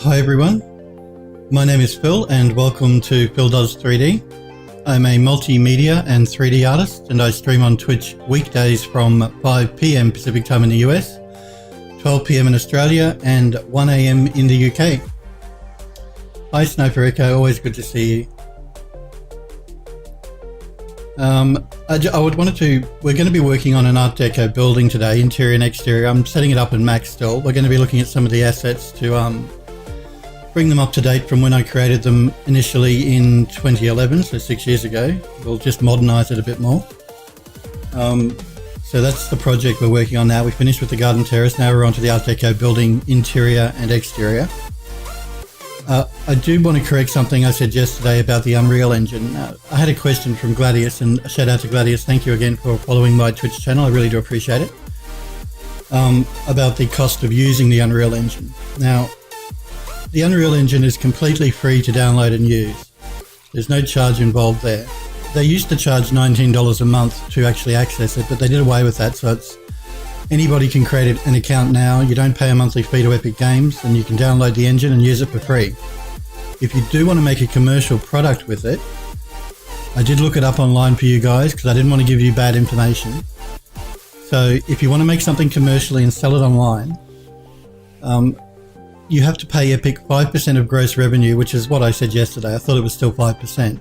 Hi everyone, my name is Phil and welcome to Phil Does 3D. I'm a multimedia and 3D artist and I stream on Twitch weekdays from 5 PM Pacific time in the US, 12 PM in Australia and 1 AM in the UK. Hi Sniper Echo, always good to see you. We're going to be working on an Art Deco building today, interior and exterior. I'm setting it up in Max still. We're going to be looking at some of the assets to bring them up to date from when I created them initially in 2011, so 6 years ago. We'll just modernize it a bit more. So that's the project we're working on now. We finished with the garden terrace, now we're on to the Art Deco building, interior and exterior. I do want to correct something I said yesterday about the Unreal Engine. I had a question from Gladius, and a shout out to Gladius. Thank you again for following my Twitch channel. I really do appreciate it. About the cost of using the Unreal Engine. Now, the Unreal Engine is completely free to download and use. There's no charge involved there. They used to charge $19 a month to actually access it, but they did away with that, so it's anybody can create an account now. You don't pay a monthly fee to Epic Games and you can download the engine and use it for free. If you do want to make a commercial product with it, I did look it up online for you guys because I didn't want to give you bad information. So if you want to make something commercially and sell it online, you have to pay Epic 5% of gross revenue, which is what I said yesterday. I thought it was still 5%.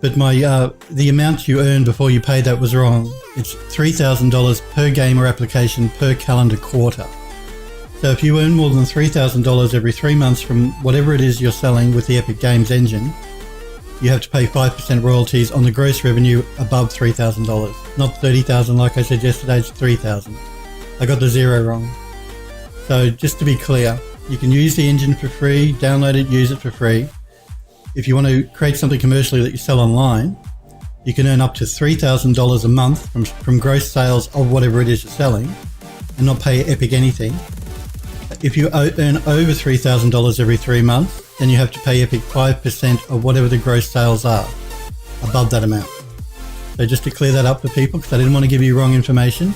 But the amount you earn before you pay that was wrong. It's $3,000 per game or application per calendar quarter. So if you earn more than $3,000 every 3 months from whatever it is you're selling with the Epic Games engine, you have to pay 5% royalties on the gross revenue above $3,000. Not $30,000 like I said yesterday, it's $3,000. I got the zero wrong. So just to be clear, you can use the engine for free, download it, use it for free. If you want to create something commercially that you sell online, you can earn up to $3,000 a month from gross sales of whatever it is you're selling and not pay Epic anything. If you earn over $3,000 every 3 months, then you have to pay Epic 5% of whatever the gross sales are above that amount. So just to clear that up for people, because I didn't want to give you wrong information.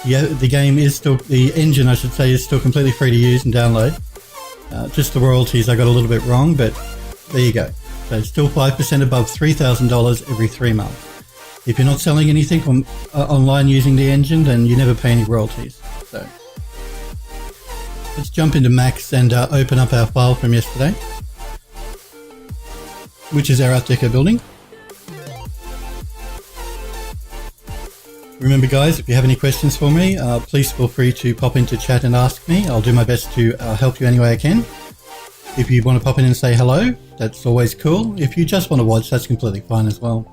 Yeah, the engine I should say is still completely free to use and download. Just the royalties I got a little bit wrong, but there you go. So still 5% above $3,000 every 3 months. If you're not selling anything from online using the engine, then you never pay any royalties. So let's jump into Max and open up our file from yesterday, which is our Art Deco building. Remember guys, if you have any questions for me, please feel free to pop into chat and ask me. I'll do my best to help you any way I can. If you want to pop in and say hello, that's always cool. If you just want to watch, that's completely fine as well.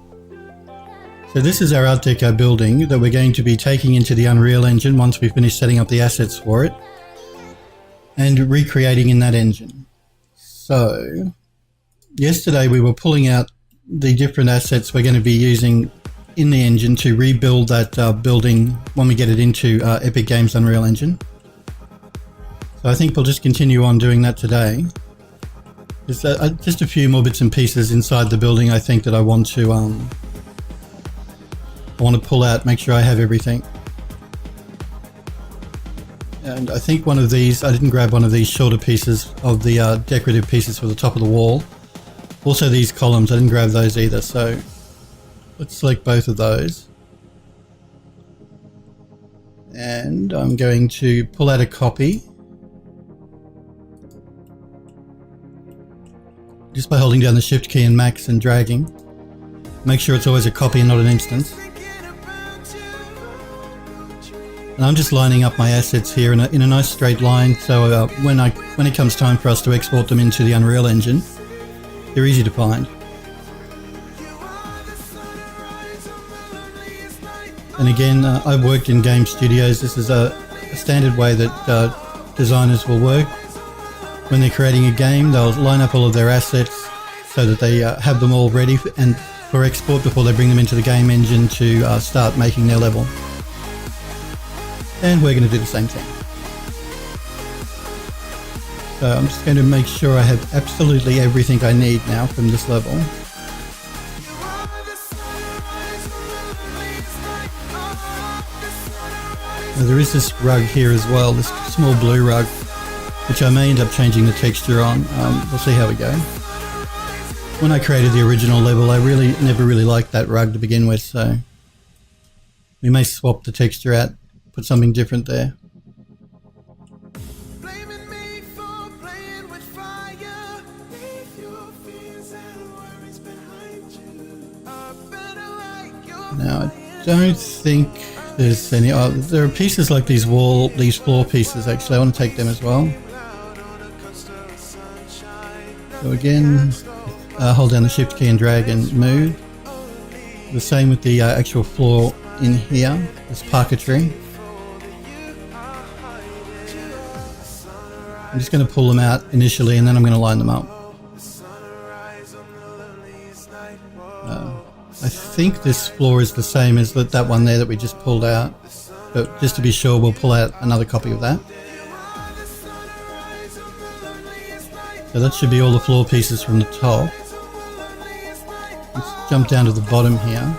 So this is our Art Deco building that we're going to be taking into the Unreal Engine once we finish setting up the assets for it and recreating in that engine. So yesterday we were pulling out the different assets we're going to be using in the engine to rebuild that building when we get it into Epic Games Unreal Engine. So I think we'll just continue on doing that today. There's just a few more bits and pieces inside the building I think that I want to pull out, make sure I have everything. And I think one of these, I didn't grab one of these shorter pieces of the decorative pieces for the top of the wall. Also these columns, I didn't grab those either, so let's select both of those. And I'm going to pull out a copy. Just by holding down the shift key and Max and dragging. Make sure it's always a copy and not an instance. And I'm just lining up my assets here in a nice straight line, so when it comes time for us to export them into the Unreal Engine, they're easy to find. And again, I've worked in game studios. This is a standard way that designers will work. When they're creating a game, they'll line up all of their assets so that they have them all ready for export before they bring them into the game engine to start making their level. And we're going to do the same thing. So I'm just going to make sure I have absolutely everything I need now from this level. Now there is this rug here as well, this small blue rug. which I may end up changing the texture on. We'll see how we go. When I created the original level, I never really liked that rug to begin with, so we may swap the texture out, put something different there. Now, I don't think there's any... Oh, there are pieces like these floor pieces, actually. I want to take them as well. So again, hold down the shift key and drag and move. The same with the actual floor in here, this parquetry. I'm just going to pull them out initially and then I'm going to line them up. I think this floor is the same as that one there that we just pulled out, but just to be sure we'll pull out another copy of that. So that should be all the floor pieces from the top. Let's jump down to the bottom here.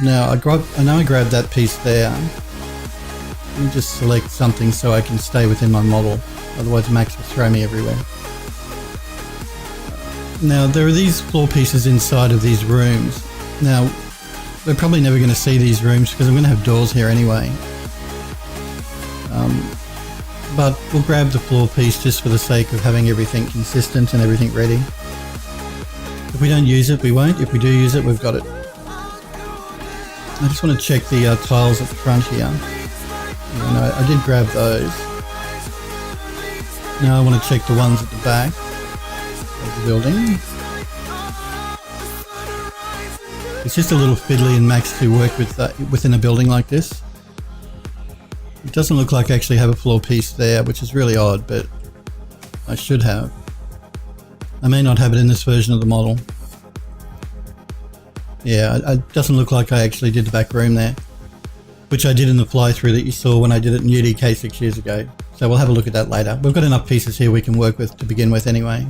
Now I know I grabbed that piece there. Let me just select something so I can stay within my model, otherwise Max will throw me everywhere. Now there are these floor pieces inside of these rooms. Now we're probably never going to see these rooms because I'm going to have doors here anyway. But we'll grab the floor piece just for the sake of having everything consistent and everything ready. If we don't use it, we won't. If we do use it, we've got it. I just want to check the tiles at the front here. I did grab those. Now I want to check the ones at the back of the building. It's just a little fiddly and Max to work with within a building like this. It doesn't look like I actually have a floor piece there, which is really odd, but I should have. I may not have it in this version of the model. Yeah, it doesn't look like I actually did the back room there, which I did in the fly-through that you saw when I did it in UDK 6 years ago. So we'll have a look at that later. We've got enough pieces here we can work with to begin with anyway.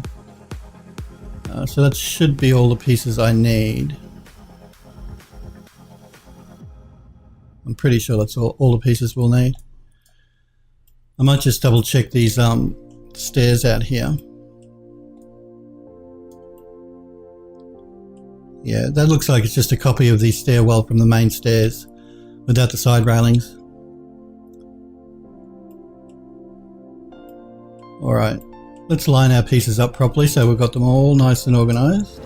So that should be all the pieces I need. I'm pretty sure that's all the pieces we'll need. I might just double check these stairs out here. Yeah, that looks like it's just a copy of the stairwell from the main stairs without the side railings. Alright, let's line our pieces up properly so we've got them all nice and organised.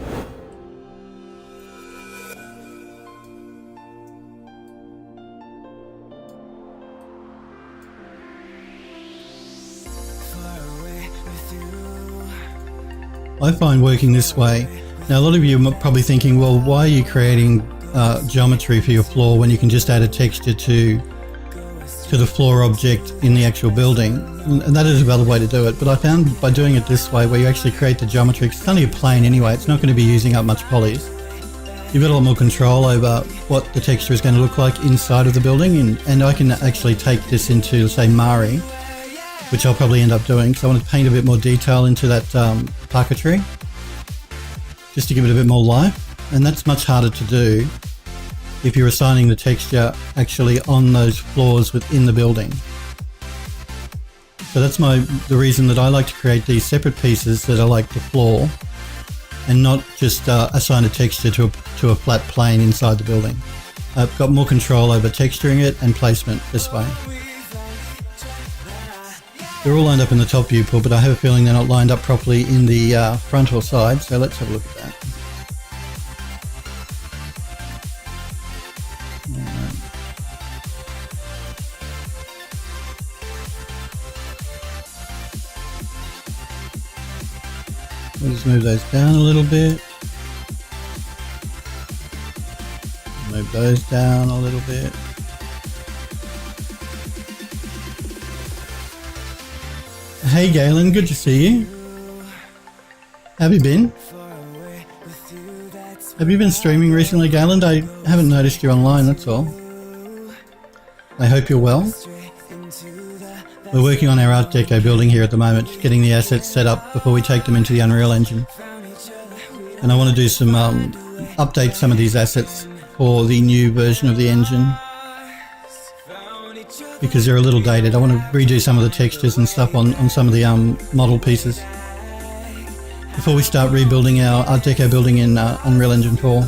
I find working this way. Now a lot of you are probably thinking, well, why are you creating geometry for your floor when you can just add a texture to the floor object in the actual building? And that is a valid way to do it, but I found by doing it this way, where you actually create the geometry, it's only a plane anyway, it's not going to be using up much polys. You've got a lot more control over what the texture is going to look like inside of the building, and I can actually take this into, say, Mari, which I'll probably end up doing, so I want to paint a bit more detail into that parquetry, just to give it a bit more life, and that's much harder to do if you're assigning the texture actually on those floors within the building. So that's the reason that I like to create these separate pieces that are like the floor, and not just assign a texture to a flat plane inside the building. I've got more control over texturing it and placement this way. They're all lined up in the top viewport, but I have a feeling they're not lined up properly in the front or side, so let's have a look at that. We'll just move those down a little bit. Move those down a little bit. Hey Galen, good to see you. How have you been? Have you been streaming recently, Galen? I haven't noticed you online, that's all. I hope you're well. We're working on our Art Deco building here at the moment, just getting the assets set up before we take them into the Unreal Engine. And I want to do some update some of these assets for the new version of the engine. because they're a little dated. I want to redo some of the textures and stuff on some of the model pieces before we start rebuilding our Art Deco building in Unreal Engine 4.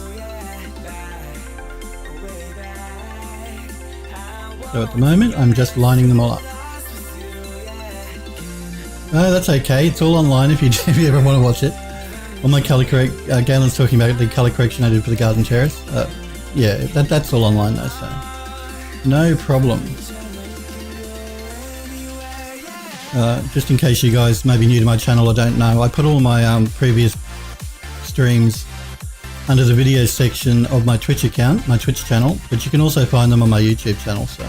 So at the moment, I'm just lining them all up. Oh, that's okay. It's all online if you ever want to watch it. On my color correct, Galen's talking about the color correction I did for the garden terrace. Yeah, that's all online though, so no problem. Just in case you guys may be new to my channel or don't know, I put all my previous streams under the videos section of my Twitch account, my Twitch channel, but you can also find them on my YouTube channel, so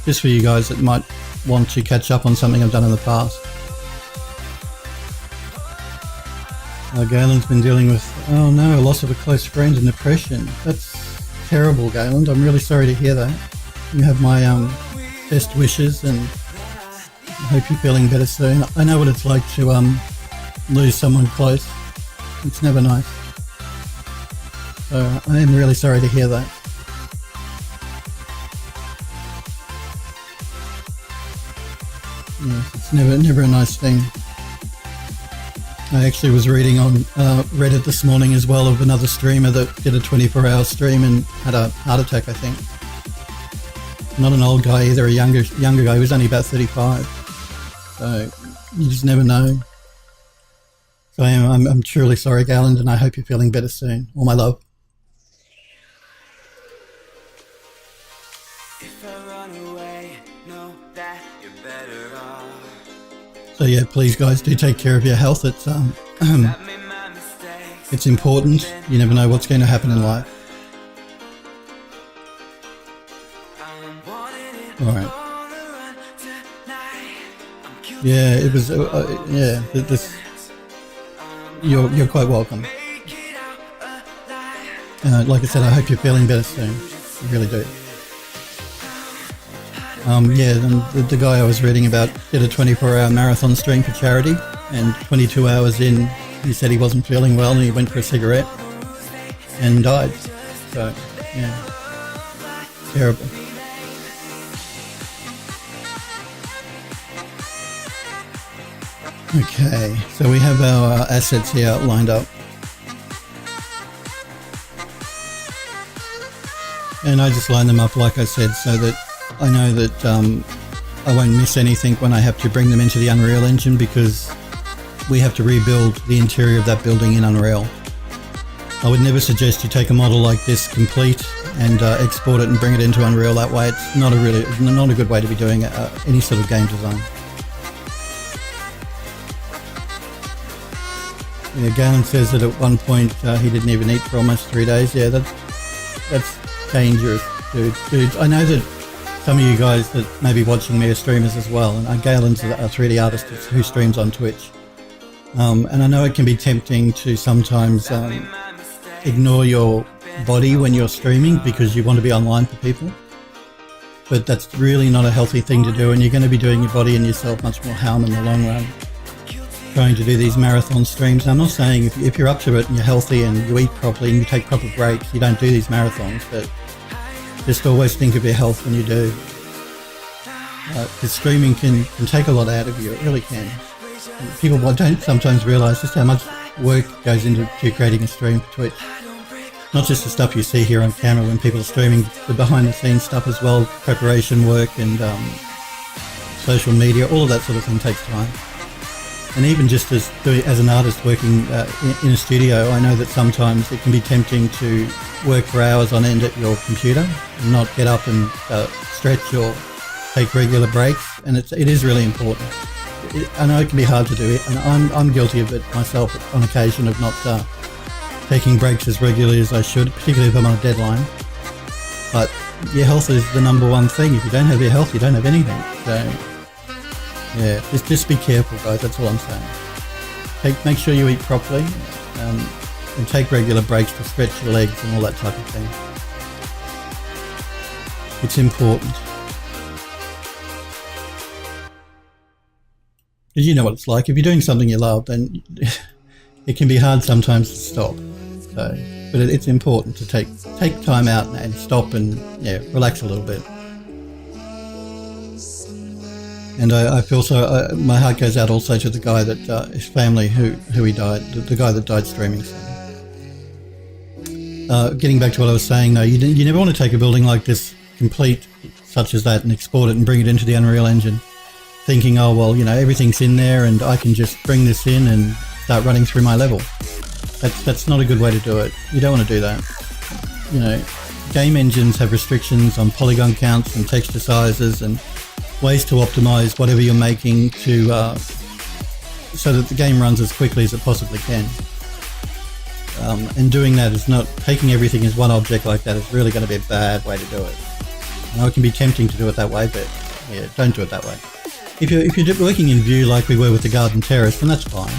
just for you guys that might want to catch up on something I've done in the past. Galen's been dealing with, oh no, loss of a close friend and depression. That's terrible, Galen. I'm really sorry to hear that. You have my best wishes, and I hope you're feeling better soon. I know what it's like to lose someone close. It's never nice. So I am really sorry to hear that. Yes, it's never a nice thing. I actually was reading on Reddit this morning as well of another streamer that did a 24-hour stream and had a heart attack, I think. Not an old guy either, a younger guy. He was only about 35. So you just never know. So I'm truly sorry, Galen, and I hope you're feeling better soon. All my love. So yeah, please guys, do take care of your health. It's it's important. You never know what's going to happen in life. All right. Yeah, it was. Yeah, this. You're quite welcome. Like I said, I hope you're feeling better soon. I really do. Yeah, the guy I was reading about did a 24-hour marathon stream for charity, and 22 hours in, he said he wasn't feeling well and he went for a cigarette and died. So, yeah, terrible. Okay, so we have our assets here lined up. And I just line them up like I said so that I know that I won't miss anything when I have to bring them into the Unreal Engine, because we have to rebuild the interior of that building in Unreal. I would never suggest you take a model like this complete and export it and bring it into Unreal that way. It's not a good way to be doing any sort of game design. Yeah, Galen says that at one point he didn't even eat for almost 3 days. Yeah, that's dangerous, dude. I know that some of you guys that may be watching me are streamers as well, and Galen's a 3D artist who streams on Twitch. And I know it can be tempting to sometimes ignore your body when you're streaming because you want to be online for people. But that's really not a healthy thing to do, and you're going to be doing your body and yourself much more harm in the long run. Trying to do these marathon streams. I'm not saying if you're up to it and you're healthy and you eat properly and you take proper breaks, you don't do these marathons, but just always think of your health when you do. Because streaming can take a lot out of you, it really can. And people don't sometimes realise just how much work goes into creating a stream for Twitch. Not just the stuff you see here on camera when people are streaming, the behind the scenes stuff as well, preparation work and social media, all of that sort of thing takes time. And even just as an artist working in a studio, I know that sometimes it can be tempting to work for hours on end at your computer and not get up and stretch or take regular breaks. And it is really important. I know it can be hard to do it, and I'm guilty of it myself on occasion of not taking breaks as regularly as I should, particularly if I'm on a deadline. But your health is the number one thing. If you don't have your health, you don't have anything. So yeah, just be careful, guys. That's all I'm saying. Make sure you eat properly, and take regular breaks to stretch your legs and all that type of thing. It's important. Because you know what it's like. If you're doing something you love, then it can be hard sometimes to stop. So, but it's important to take time out and stop and relax a little bit. And I feel so. My heart goes out also to the guy that his family who he died, the guy that died streaming. So. Getting back to what I was saying, though, you never want to take a building like this, complete such as that, and export it and bring it into the Unreal Engine, thinking, oh well, you know, everything's in there and I can just bring this in and start running through my level. That's not a good way to do it. You don't want to do that. You know, game engines have restrictions on polygon counts and texture sizes and ways to optimize whatever you're making to so that the game runs as quickly as it possibly can. And doing that is not taking everything as one object like that is really going to be a bad way to do it. I know it can be tempting to do it that way, but yeah, don't do it that way. If you're working in Vue like we were with the garden terrace, then that's fine,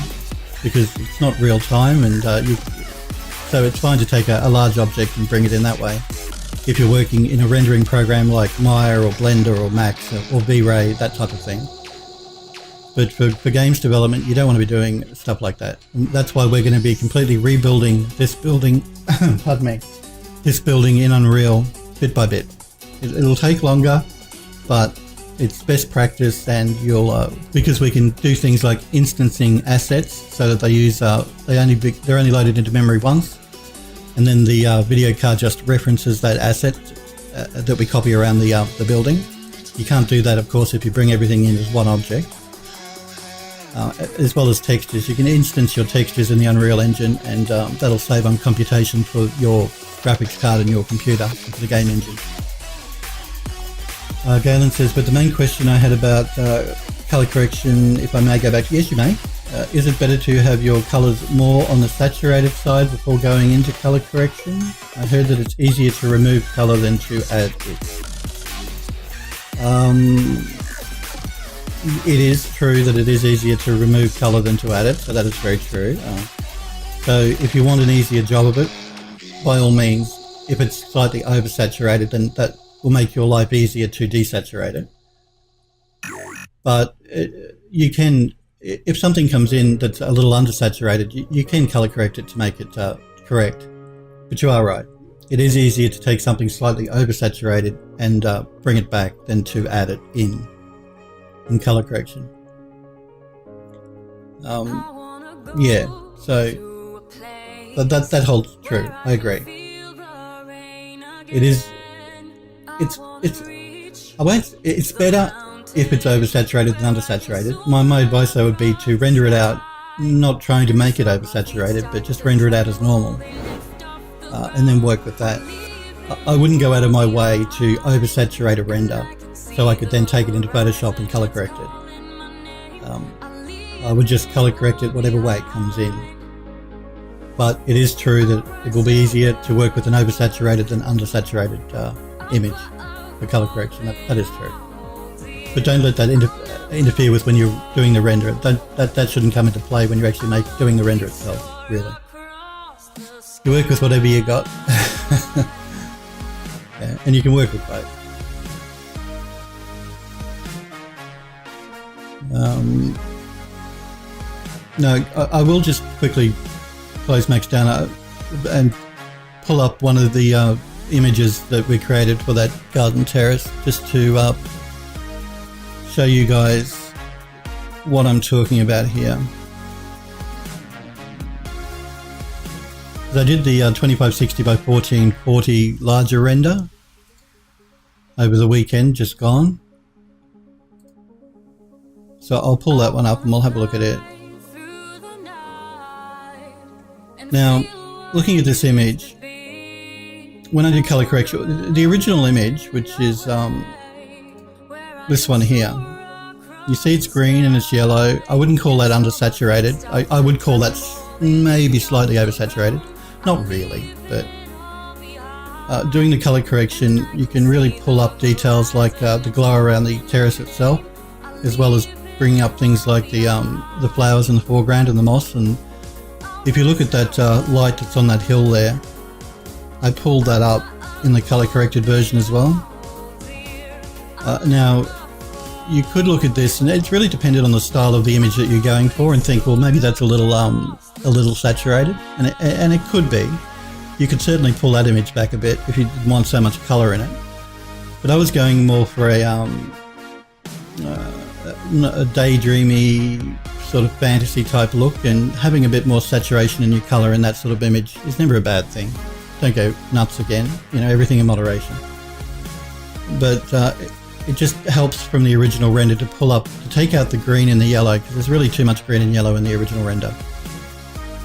because it's not real time, and so it's fine to take a large object and bring it in that way. If you're working in a rendering program like Mouya or Blender or Max or V-Ray, that type of thing. But for games development, you don't want to be doing stuff like that. And that's why we're going to be completely rebuilding this building, pardon me, this building in Unreal bit by bit. It'll take longer, but it's best practice, and you'll because we can do things like instancing assets so that they use they're only loaded into memory once, and then the video card just references that asset that we copy around the building. You can't do that, of course, if you bring everything in as one object. As well as textures, you can instance your textures in the Unreal Engine, and that'll save on computation for your graphics card and your computer for the game engine. Galen says, but the main question I had about color correction, if I may go back, yes you may. Is it better to have your colors more on the saturated side before going into color correction? I heard that it's easier to remove color than to add it. It is true that it is easier to remove color than to add it, so that is very true. So if you want an easier job of it, by all means, if it's slightly oversaturated, then that will make your life easier to desaturate it. But you can, if something comes in that's a little undersaturated, you can color correct it to make it correct. But you are right. It is easier to take something slightly oversaturated and bring it back than to add it in color correction. Yeah, so that holds true. I agree. It's better if it's oversaturated than undersaturated. My advice though would be to render it out, not trying to make it oversaturated, but just render it out as normal, and then work with that. I wouldn't go out of my way to oversaturate a render so I could then take it into Photoshop and color correct it. I would just color correct it whatever way it comes in. But it is true that it will be easier to work with an oversaturated than undersaturated image for color correction. That is true. But don't let that interfere with when you're doing the render. That shouldn't come into play when you're actually doing the render itself, really. You work with whatever you got. Yeah, and you can work with both. No, I will just quickly close Max down and pull up one of the images that we created for that garden terrace, just to show you guys what I'm talking about here. I did the 2560 by 1440 larger render over the weekend just gone. So I'll pull that one up and we'll have a look at it. Now, looking at this image, when I did color correction, the original image, which is this one here, you see it's green and it's yellow. I wouldn't call that undersaturated. I would call that maybe slightly oversaturated. Not really, but doing the color correction, you can really pull up details like the glow around the terrace itself, as well as bringing up things like the flowers in the foreground and the moss. And if you look at that light that's on that hill there, I pulled that up in the color corrected version as well. Now, you could look at this, and it's really dependent on the style of the image that you're going for, and think, well, maybe that's a little saturated, and it could be. You could certainly pull that image back a bit if you didn't want so much color in it. But I was going more for a wanting a daydreamy sort of fantasy type look and having a bit more saturation in your color in that sort of image is never a bad thing. Don't go nuts again, you know, everything in moderation. But it just helps from the original render to pull up, to take out the green and the yellow, because there's really too much green and yellow in the original render,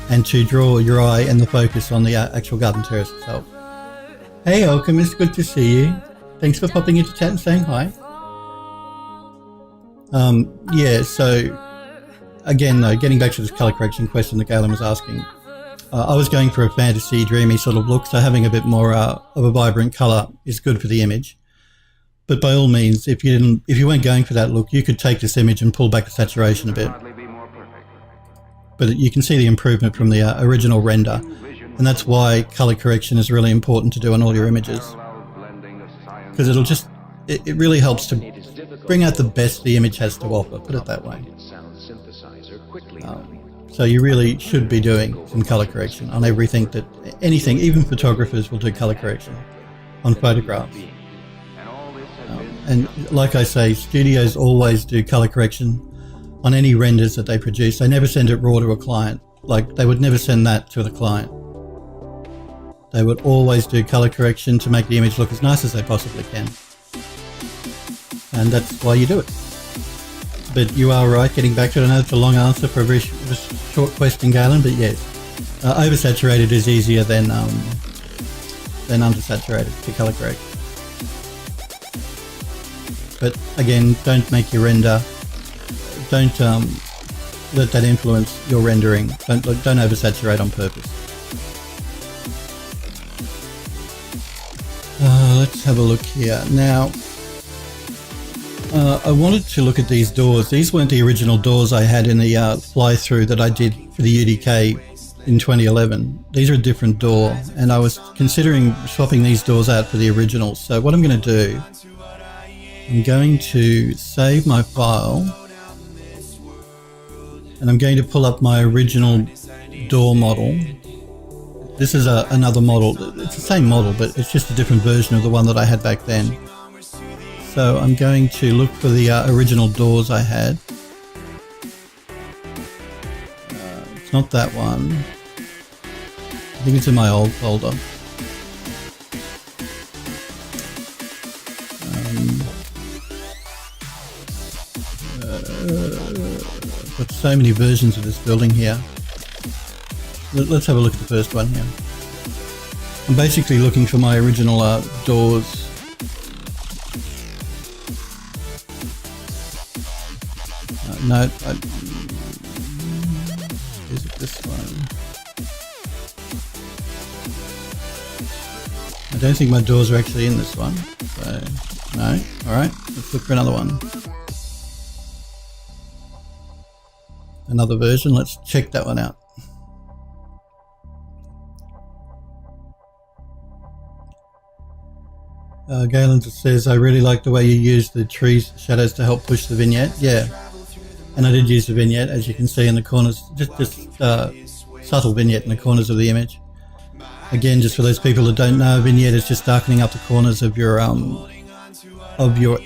and to draw your eye and the focus on the actual garden terrace itself. Hey Alchemist, good to see you. Thanks for popping into chat and saying hi. Yeah, so again though, getting back to this color correction question that Galen was asking, I was going for a fantasy, dreamy sort of look, so having a bit more of a vibrant color is good for the image. But by all means, if you weren't going for that look, you could take this image and pull back the saturation a bit. But you can see the improvement from the original render, and that's why color correction is really important to do on all your images, because it really helps to bring out the best the image has to offer, put it that way. So you really should be doing some color correction on everything anything, even photographers will do color correction on photographs. And like I say, studios always do color correction on any renders that they produce. They never send it raw to a client. Like, they would never send that to the client. They would always do color correction to make the image look as nice as they possibly can. And that's why you do it. But you are right, getting back to it. I know it's a long answer for a very short question, Galen, but yes. Oversaturated is easier than undersaturated to color correct. But again, don't make your render, don't let that influence your rendering. Don't oversaturate on purpose. Let's have a look here. Now, I wanted to look at these doors. These weren't the original doors I had in the fly-through that I did for the UDK in 2011. These are a different door, and I was considering swapping these doors out for the originals. So what I'm going to do, I'm going to save my file, and I'm going to pull up my original door model. This is another model. It's the same model, but it's just a different version of the one that I had back then. So I'm going to look for the original doors I had. It's not that one. I think it's in my old folder. I've got so many versions of this building here. Let's have a look at the first one here. I'm basically looking for my original doors. No, is it this one? I don't think my doors are actually in this one. So, no. Alright, let's look for another one. Another version, let's check that one out. Galen says, I really like the way you use the trees shadows to help push the vignette. Yeah, and I did use the vignette, as you can see in the corners, just subtle vignette in the corners of the image. Again, just for those people that don't know, a vignette is just darkening up the corners of your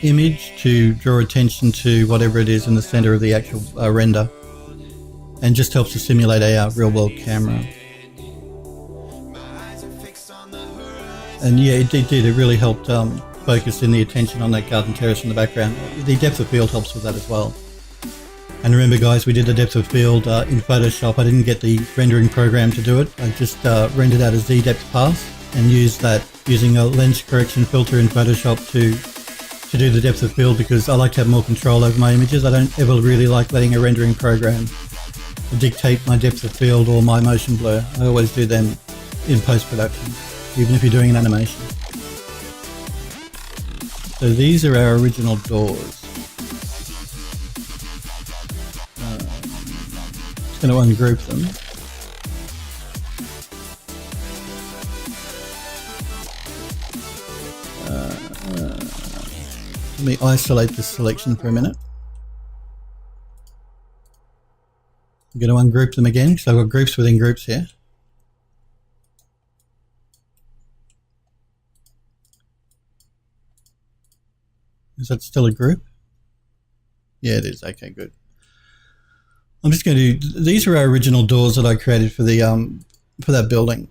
image to draw attention to whatever it is in the center of the actual render, and just helps to simulate a real-world camera. And yeah, it did. It really helped focus in the attention on that garden terrace in the background. The depth of field helps with that as well. And remember, guys, we did the depth of field in Photoshop. I didn't get the rendering program to do it. I just rendered out a Z depth pass and used that using a lens correction filter in Photoshop to do the depth of field, because I like to have more control over my images. I don't ever really like letting a rendering program dictate my depth of field or my motion blur. I always do them in post-production, even if you're doing an animation. So these are our original doors. Just going to ungroup them. Let me isolate this selection for a minute. I'm going to ungroup them again, because I've got groups within groups here. Is that still a group? Yeah, it is. Okay, good. I'm just going to. These are our original doors that I created for the for that building,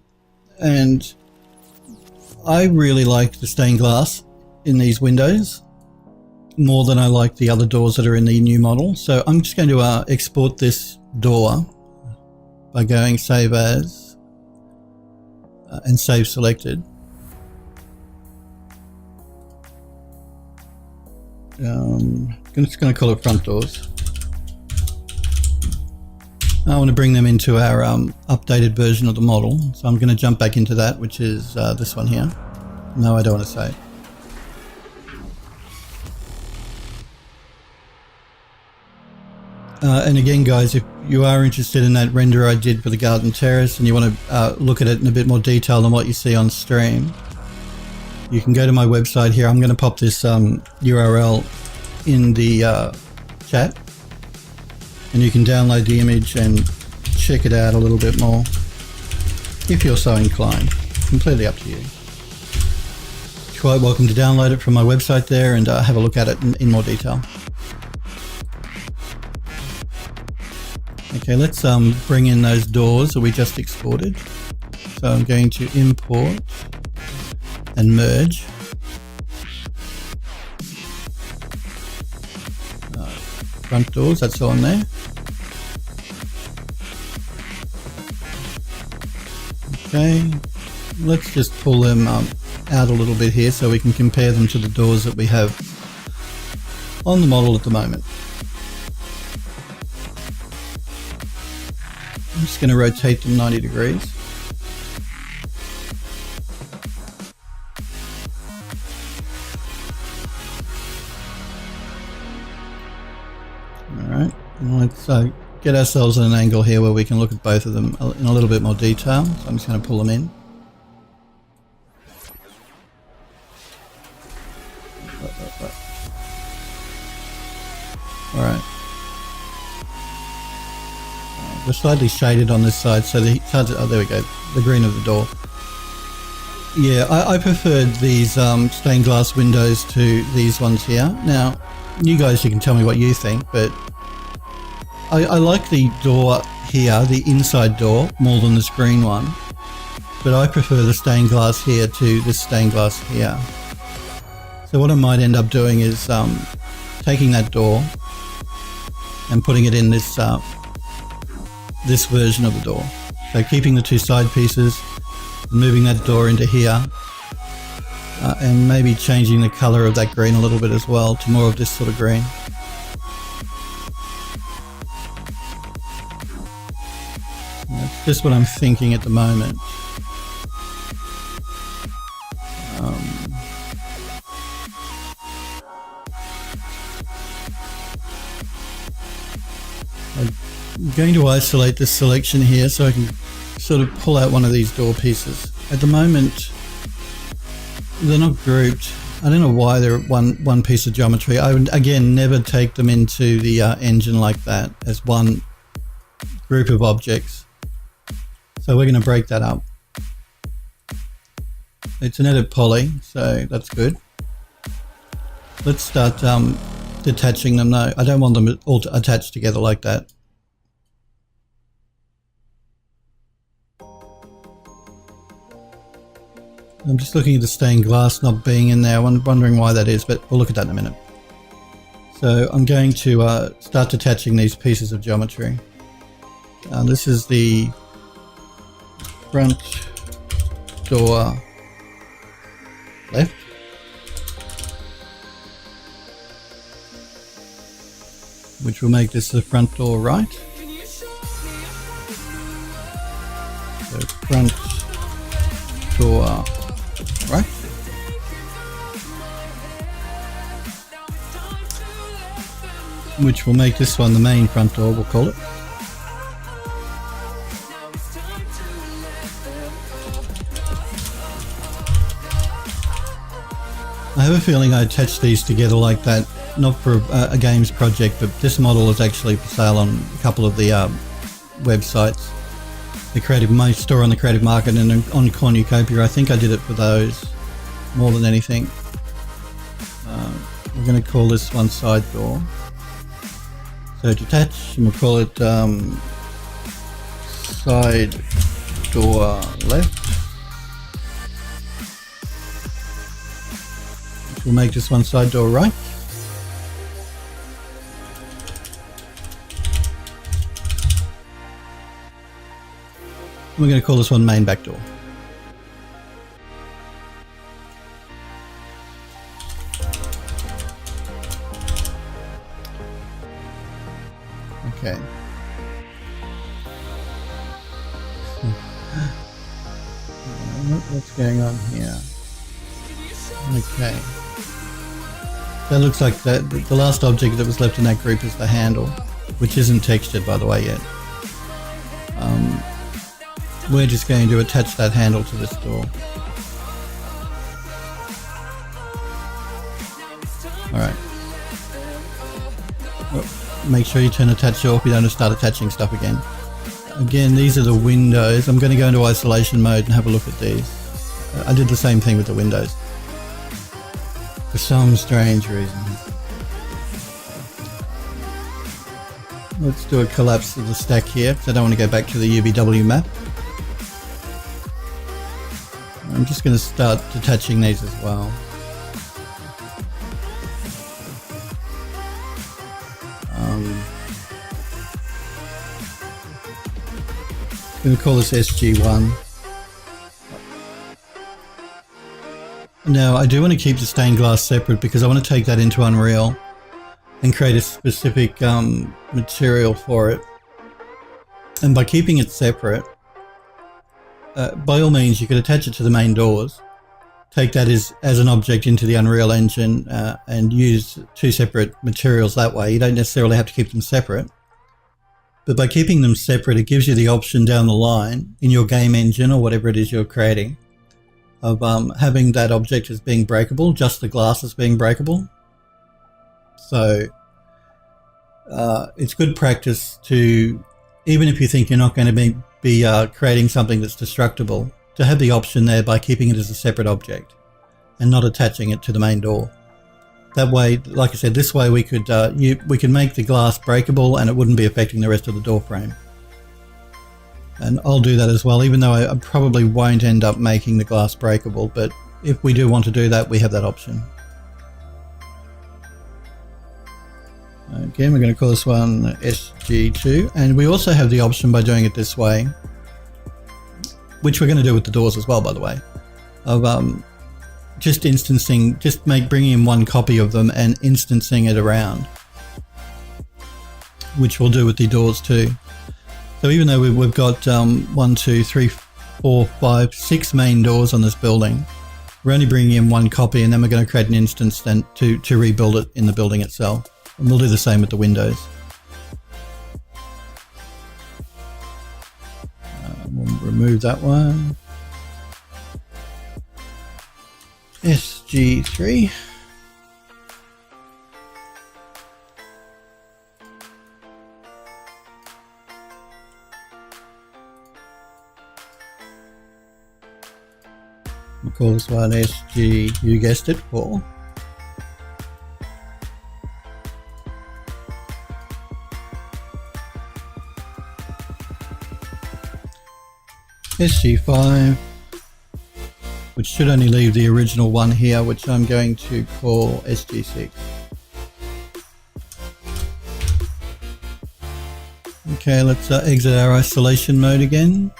and I really like the stained glass in these windows more than I like the other doors that are in the new model. So I'm just going to export this door by going save as and save selected. I'm just going to call it front doors. I want to bring them into our updated version of the model. So I'm going to jump back into that, which is this one here. No, I don't want to save. And again, guys, if you are interested in that render I did for the garden terrace and you want to look at it in a bit more detail than what you see on stream, you can go to my website here. I'm going to pop this URL in the chat, and you can download the image and check it out a little bit more if you're so inclined. Completely up to you. You're quite welcome to download it from my website there and have a look at it in more detail. Okay, let's bring in those doors that we just exported. So I'm going to import and merge. Front doors, that's all in there. Okay, let's just pull them out a little bit here so we can compare them to the doors that we have on the model at the moment. I'm just going to rotate them 90 degrees. Alright, let's get ourselves at an angle here where we can look at both of them in a little bit more detail. So I'm just going to pull them in. Alright. They're slightly shaded on this side, so the oh, there we go, the green of the door. Yeah, I preferred these stained glass windows to these ones here. Now, you guys, you can tell me what you think, but I like the door here, the inside door, more than this green one. But I prefer the stained glass here to this stained glass here. So what I might end up doing is taking that door and putting it in this this version of the door. So keeping the two side pieces, moving that door into here, and maybe changing the color of that green a little bit as well to more of this sort of green. That's just what I'm thinking at the moment. I'm going to isolate this selection here so I can sort of pull out one of these door pieces. At the moment, they're not grouped. I don't know why they're one piece of geometry. I would, again, never take them into the engine like that as one group of objects. So we're going to break that up. It's an edit poly, so that's good. Let's start detaching them though. I don't want them all to attach together like that. I'm just looking at the stained glass not being in there. I'm wondering why that is, but we'll look at that in a minute. So I'm going to start detaching these pieces of geometry. This is the front door left. Which will make this the front door right. So front door right. Which will make this one the main front door, we'll call it. I have a feeling I attached these together like that, not for a games project, but this model is actually for sale on a couple of the websites. My store on the Creative Market and on Cornucopia. I think I did it for those more than anything. We're going to call this one side door. So detach, and we'll call it side door left. We'll make this one side door right. We're going to call this one main back door. Okay. What's going on here? Okay. That looks like the last object that was left in that group is the handle, which isn't textured by the way yet. We're just going to attach that handle to this door. Alright. Oh, make sure you turn attach off, you don't start attaching stuff again. Again, these are the windows. I'm going to go into isolation mode and have a look at these. I did the same thing with the windows. For some strange reason. Let's do a collapse of the stack here, because I don't want to go back to the UBW map. I'm just going to start detaching these as well. I'm going to call this SG1. Now I do want to keep the stained glass separate because I want to take that into Unreal and create a specific material for it. And by keeping it separate, by all means you could attach it to the main doors, take that as an object into the Unreal Engine and use two separate materials that way. You don't necessarily have to keep them separate. But by keeping them separate, it gives you the option down the line in your game engine or whatever it is you're creating of having that object as being breakable, just the glass as being breakable. So it's good practice to, even if you think you're not going to be creating something that's destructible, to have the option there by keeping it as a separate object and not attaching it to the main door. That way, like I said, this way we could we can make the glass breakable and it wouldn't be affecting the rest of the door frame. And I'll do that as well, even though I probably won't end up making the glass breakable, but if we do want to do that, we have that option. Again, we're going to call this one SG2, and we also have the option by doing it this way, which we're going to do with the doors as well, by the way, of just instancing, bringing in one copy of them and instancing it around, which we'll do with the doors too. So even though we've got 1, 2, 3, 4, 5, 6 main doors on this building, we're only bringing in one copy, and then we're going to create an instance then to rebuild it in the building itself. And we'll do the same with the windows. We'll remove that one. SG3. We'll call this one SG, you guessed it, 4. SG5, which should only leave the original one here, which I'm going to call SG6. Okay, let's exit our isolation mode again.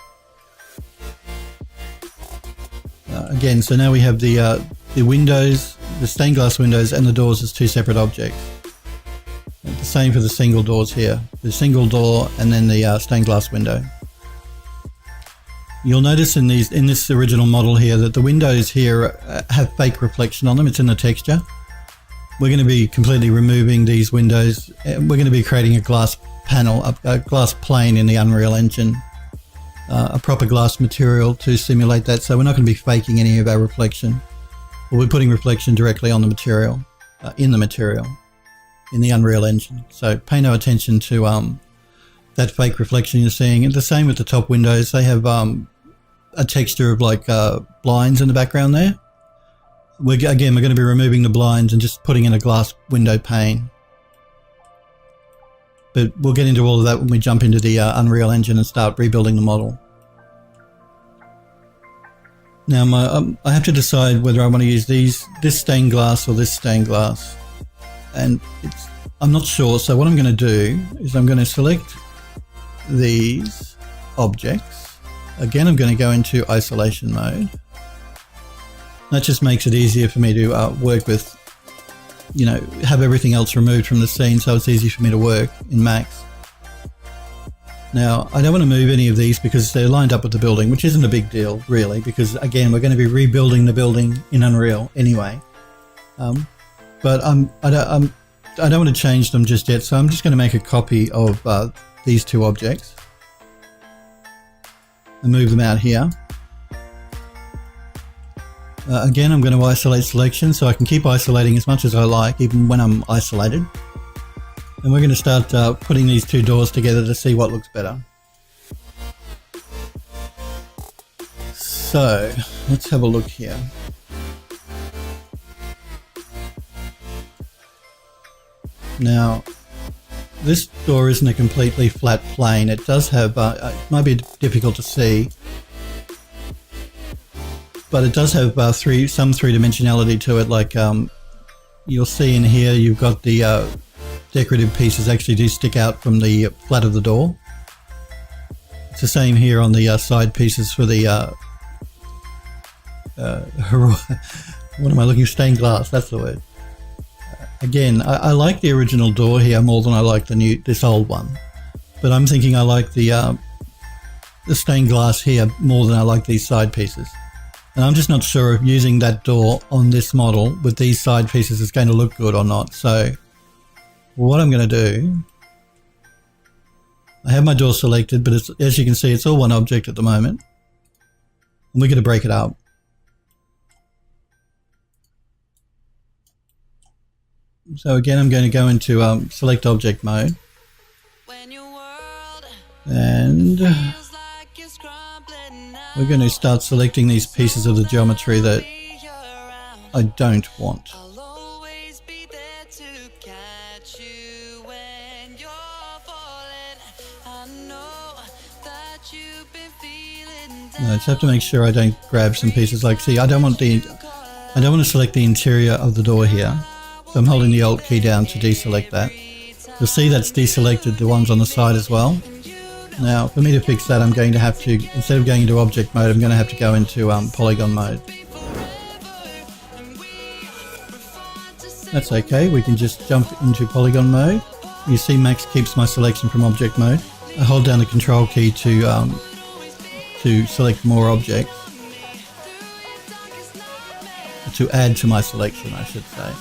Again, so now we have the windows, the stained glass windows and the doors as two separate objects. And the same for the single doors here, the single door and then the stained glass window. You'll notice in this original model here that the windows here have fake reflection on them. It's in the texture. We're going to be completely removing these windows. We're going to be creating a glass panel, a glass plane in the Unreal Engine, a proper glass material to simulate that. So we're not going to be faking any of our reflection. We're putting reflection directly on the material, in the Unreal Engine. So pay no attention to that fake reflection you're seeing. And the same with the top windows. They have a texture of like blinds in the background there. We're going to be removing the blinds and just putting in a glass window pane. But we'll get into all of that when we jump into the Unreal Engine and start rebuilding the model. Now I have to decide whether I want to use this stained glass or this stained glass, and I'm not sure. So what I'm going to do is I'm going to select these objects. Again, I'm going to go into isolation mode. That just makes it easier for me to work with, you know, have everything else removed from the scene, so it's easy for me to work in Max. Now, I don't want to move any of these because they're lined up with the building, which isn't a big deal, really, because, again, we're going to be rebuilding the building in Unreal anyway. But I don't want to change them just yet, so I'm just going to make a copy of these two objects and move them out here. Again, I'm going to isolate selection, so I can keep isolating as much as I like, even when I'm isolated. And we're going to start putting these two doors together to see what looks better. So, let's have a look here. Now, this door isn't a completely flat plane. It does have, it might be difficult to see, but it does have some three-dimensionality to it. Like you'll see in here, you've got the decorative pieces actually do stick out from the flat of the door. It's the same here on the side pieces for the what am I looking? Stained glass. That's the word. Again, I like the original door here more than I like this old one, but I'm thinking I like the stained glass here more than I like these side pieces. And I'm just not sure if using that door on this model with these side pieces is going to look good or not. So what I'm going to do, I have my door selected, but as you can see, it's all one object at the moment. And we're going to break it up. So again, I'm going to go into select object mode. And we're going to start selecting these pieces of the geometry that I don't want. I just have to make sure I don't grab some pieces. Like, see, I don't want to select the interior of the door here. So I'm holding the Alt key down to deselect that. You'll see that's deselected the ones on the side as well. Now, for me to fix that, I'm going to have to, instead of going into object mode, I'm going to have to go into polygon mode. That's okay, we can just jump into polygon mode. You see Max keeps my selection from object mode. I hold down the control key to select more objects. To add to my selection, I should say.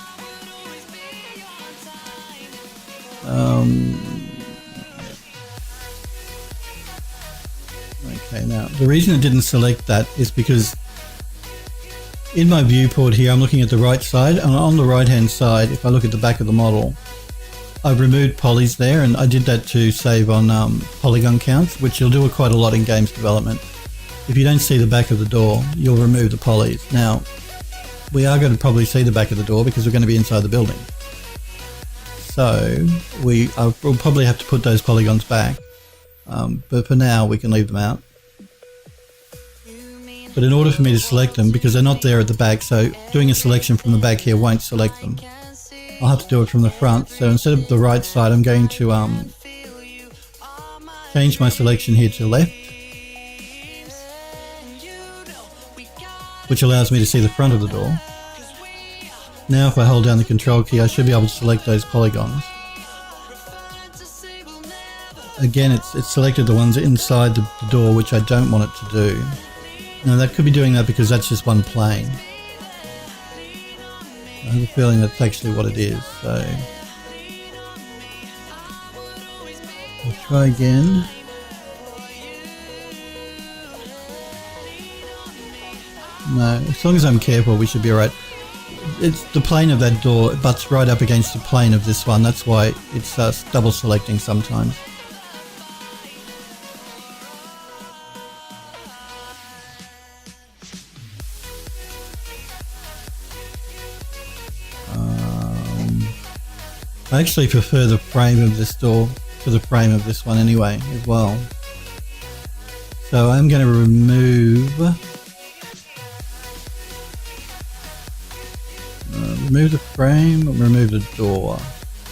Okay, now the reason it didn't select that is because in my viewport here, I'm looking at the right side, and on the right hand side, if I look at the back of the model, I've removed polys there, and I did that to save on polygon counts, which you'll do quite a lot in games development. If you don't see the back of the door, you'll remove the polys. Now, we are going to probably see the back of the door because we're going to be inside the building. So we'll probably have to put those polygons back, but for now we can leave them out. But in order for me to select them, because they're not there at the back, so doing a selection from the back here won't select them. I'll have to do it from the front. So instead of the right side, I'm going to change my selection here to left, which allows me to see the front of the door. Now if I hold down the control key, I should be able to select those polygons. Again, it's selected the ones inside the door, which I don't want it to do. Now that could be doing that because that's just one plane. I have a feeling that's actually what it is, so I'll try again. No, as long as I'm careful, we should be alright. It's the plane of that door, it butts right up against the plane of this one. That's why it's double selecting sometimes. I actually prefer the frame of this door to the frame of this one anyway as well. So I'm going to remove the frame, remove the door.